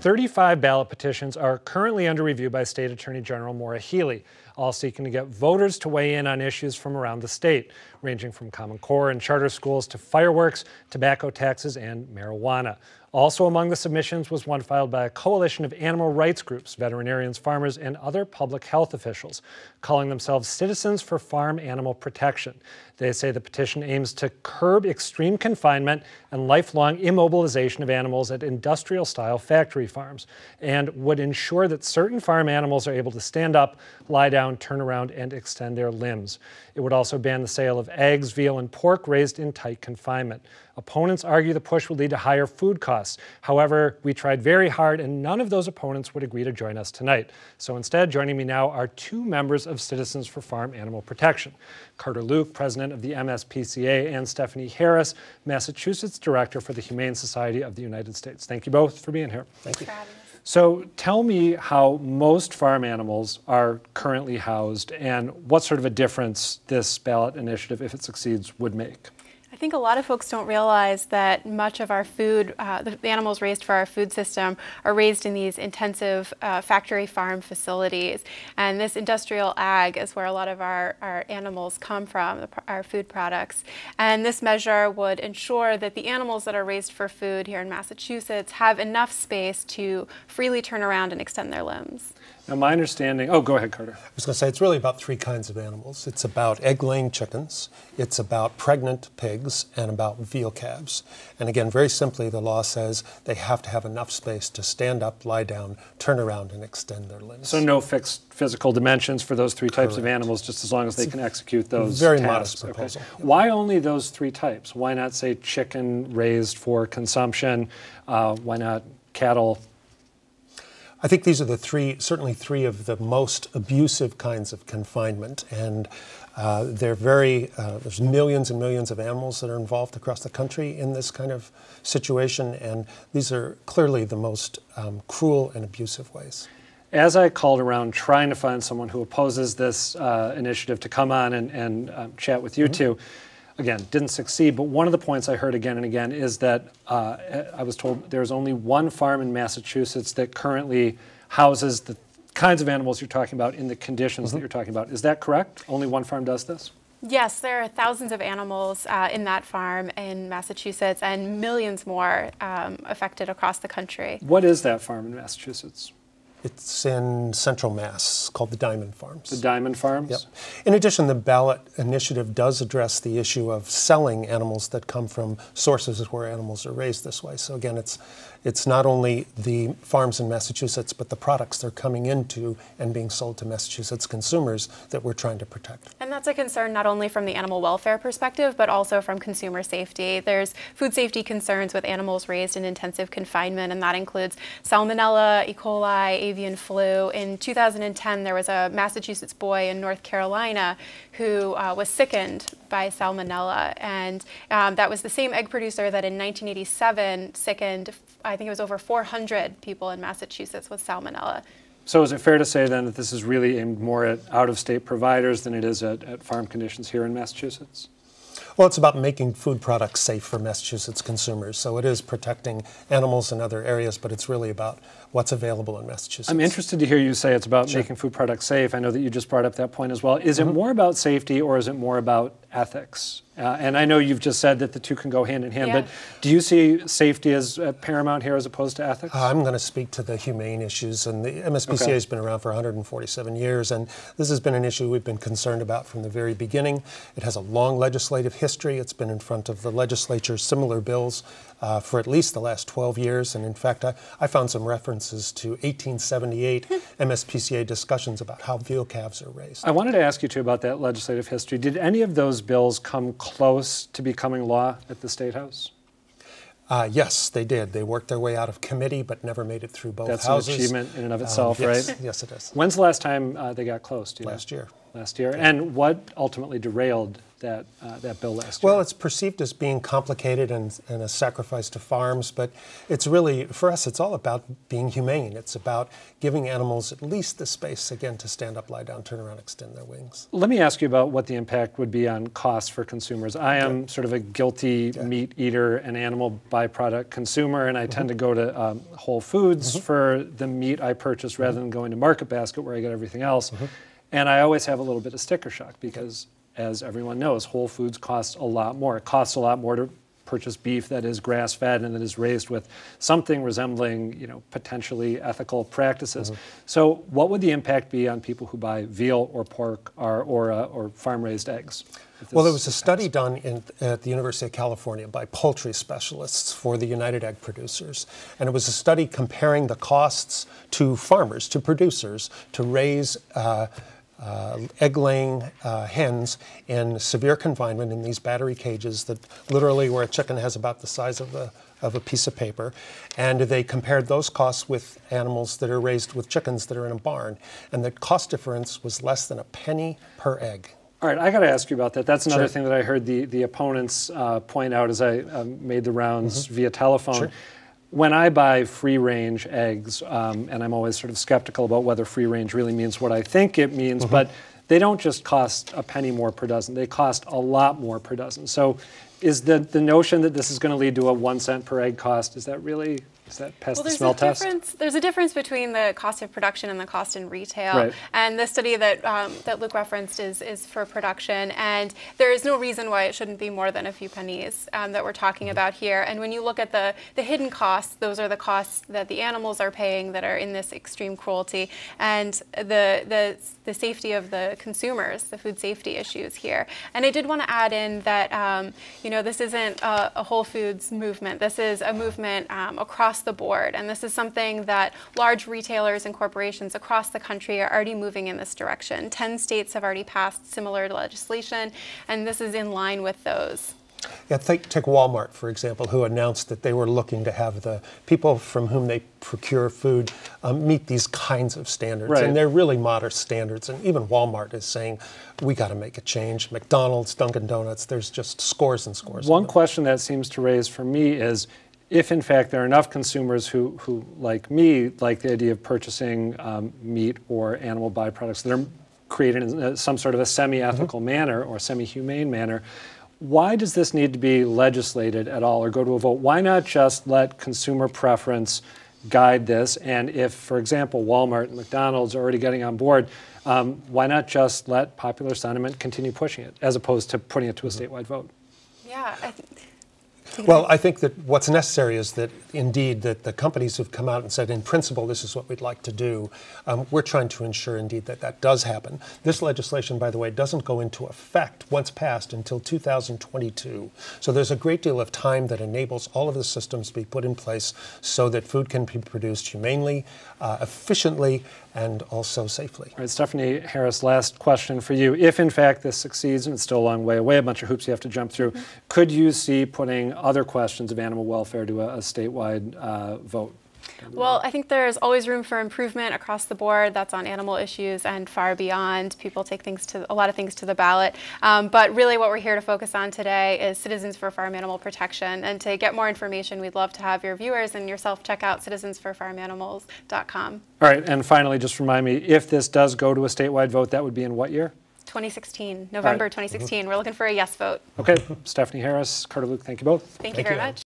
35 ballot petitions are currently under review by State Attorney General Maura Healey, all seeking to get voters to weigh in on issues from around the state, ranging from Common Core and charter schools to fireworks, tobacco taxes, and marijuana. Also among the submissions was one filed by a coalition of animal rights groups, veterinarians, farmers, and other public health officials, calling themselves Citizens for Farm Animal Protection. They say the petition aims to curb extreme confinement and lifelong immobilization of animals at industrial-style factory farms, and would ensure that certain farm animals are able to stand up, lie down, turn around, and extend their limbs. It would also ban the sale of eggs, veal, and pork raised in tight confinement. Opponents argue the push would lead to higher food costs. However, we tried very hard and none of those opponents would agree to join us tonight. So instead, joining me now are two members of Citizens for Farm Animal Protection. Carter Luke, president of the MSPCA, and Stephanie Harris, Massachusetts director for the Humane Society of the United States. Thank you both for being here. Thank you. So tell me how most farm animals are currently housed and what sort of a difference this ballot initiative, if it succeeds, would make. I think a lot of folks don't realize that much of our food, the animals raised for our food system, are raised in these intensive factory farm facilities. And this industrial ag is where a lot of our animals come from, our food products. And this measure would ensure that the animals that are raised for food here in Massachusetts have enough space to freely turn around and extend their limbs. Now, my understanding, oh, go ahead, Carter. I was going to say it's really about three kinds of animals. It's about egg-laying chickens, it's about pregnant pigs, and about veal calves. And again, very simply, the law says they have to have enough space to stand up, lie down, turn around, and extend their limbs. So no fixed physical dimensions for those three types of animals, just as long as they can execute those very tasks. Modest proposal. Okay. Why only those three types? Why not, say, chicken raised for consumption? Why not cattle? I think these are certainly three of the most abusive kinds of confinement, and there's millions and millions of animals that are involved across the country in this kind of situation, and these are clearly the most cruel and abusive ways. As I called around trying to find someone who opposes this initiative to come on and chat with you two, again, didn't succeed, but one of the points I heard again and again is that I was told there's only one farm in Massachusetts that currently houses the kinds of animals you're talking about in the conditions that you're talking about. Is that correct? Only one farm does this? Yes, there are thousands of animals in that farm in Massachusetts and millions more affected across the country. What is that farm in Massachusetts? It's in Central Mass, called the Diamond Farms. The Diamond Farms? Yep. In addition, the ballot initiative does address the issue of selling animals that come from sources where animals are raised this way. So again, it's not only the farms in Massachusetts, but the products they're coming into and being sold to Massachusetts consumers that we're trying to protect. And that's a concern not only from the animal welfare perspective, but also from consumer safety. There's food safety concerns with animals raised in intensive confinement, and that includes Salmonella, E. coli, avian flu. In 2010, there was a Massachusetts boy in North Carolina who was sickened by Salmonella, and that was the same egg producer that in 1987 sickened, I think it was over 400 people in Massachusetts with Salmonella. So is it fair to say then that this is really aimed more at out-of-state providers than it is at farm conditions here in Massachusetts? Well, it's about making food products safe for Massachusetts consumers. So it is protecting animals in other areas, but it's really about what's available in Massachusetts. I'm interested to hear you say it's about making food products safe. I know that you just brought up that point as well. Is it more about safety or is it more about ethics? And I know you've just said that the two can go hand in hand, but do you see safety as paramount here as opposed to ethics? I'm going to speak to the humane issues, and the MSPCA has been around for 147 years, and this has been an issue we've been concerned about from the very beginning. It has a long legislative history. It's been in front of the legislature, similar bills, for at least the last 12 years, and in fact, I found some references to 1878 MSPCA discussions about how veal calves are raised. I wanted to ask you too about that legislative history. Did any of those bills come close to becoming law at the State House? Yes, they did. They worked their way out of committee, but never made it through both houses. That's an achievement in and of itself, yes, right? Yes, it is. When's the last time they got close? Do you know? Last year. last year. And what ultimately derailed that bill last year? Well, it's perceived as being complicated and a sacrifice to farms, but it's really, for us, it's all about being humane. It's about giving animals at least the space, again, to stand up, lie down, turn around, extend their wings. Let me ask you about what the impact would be on costs for consumers. I am sort of a guilty meat eater and animal byproduct consumer, and I tend to go to Whole Foods for the meat I purchase rather than going to Market Basket where I get everything else. And I always have a little bit of sticker shock because, as everyone knows, Whole Foods costs a lot more. It costs a lot more to purchase beef that is grass-fed and that is raised with something resembling, potentially ethical practices. So, what would the impact be on people who buy veal or pork or farm-raised eggs? Well, there was a study done at the University of California by poultry specialists for the United Egg Producers. And it was a study comparing the costs to farmers, to producers, to raise egg-laying hens in severe confinement in these battery cages that literally where a chicken has about the size of a piece of paper. And they compared those costs with animals that are raised with chickens that are in a barn. And the cost difference was less than a penny per egg. All right, I got to ask you about that. That's another thing that I heard the opponents point out as I made the rounds via telephone. When I buy free-range eggs, and I'm always sort of skeptical about whether free-range really means what I think it means, but they don't just cost a penny more per dozen. They cost a lot more per dozen. So is the notion that this is going to lead to a 1 cent per egg cost, is that past the smell test? There's a difference between the cost of production and the cost in retail. Right. And the study that Luke referenced is for production. And there is no reason why it shouldn't be more than a few pennies that we're talking about here. And when you look at the hidden costs, those are the costs that the animals are paying that are in this extreme cruelty. And the safety of the consumers, the food safety issues here. And I did want to add in that, this isn't a Whole Foods movement. This is a movement across the board. And this is something that large retailers and corporations across the country are already moving in this direction. 10 states have already passed similar legislation, and this is in line with those. Yeah, take Walmart, for example, who announced that they were looking to have the people from whom they procure food meet these kinds of standards. Right. And they're really modest standards. And even Walmart is saying, we got to make a change. McDonald's, Dunkin' Donuts, there's just scores and scores. One question that seems to raise for me is, if in fact there are enough consumers who like me, like the idea of purchasing meat or animal byproducts that are created in some sort of a semi-ethical manner or semi-humane manner, why does this need to be legislated at all or go to a vote? Why not just let consumer preference guide this? And if, for example, Walmart and McDonald's are already getting on board, why not just let popular sentiment continue pushing it as opposed to putting it to a statewide vote? Yeah. Well, I think that what's necessary is that, indeed, that the companies have come out and said, in principle, this is what we'd like to do. We're trying to ensure, indeed, that that does happen. This legislation, by the way, doesn't go into effect once passed until 2022. So there's a great deal of time that enables all of the systems to be put in place so that food can be produced humanely, efficiently, and also safely. All right, Stephanie Harris, last question for you. If, in fact, this succeeds, and it's still a long way away, a bunch of hoops you have to jump through, could you see putting other questions of animal welfare to a statewide vote? Well, I think there's always room for improvement across the board. That's on animal issues and far beyond. People take a lot of things to the ballot. But really what we're here to focus on today is Citizens for Farm Animal Protection. And to get more information, we'd love to have your viewers and yourself check out citizensforfarmanimals.com. All right, and finally, just remind me, if this does go to a statewide vote, that would be in what year? 2016, November 2016. We're looking for a yes vote. Okay, Stephanie Harris, Carter Luke, thank you both. Thank you very much.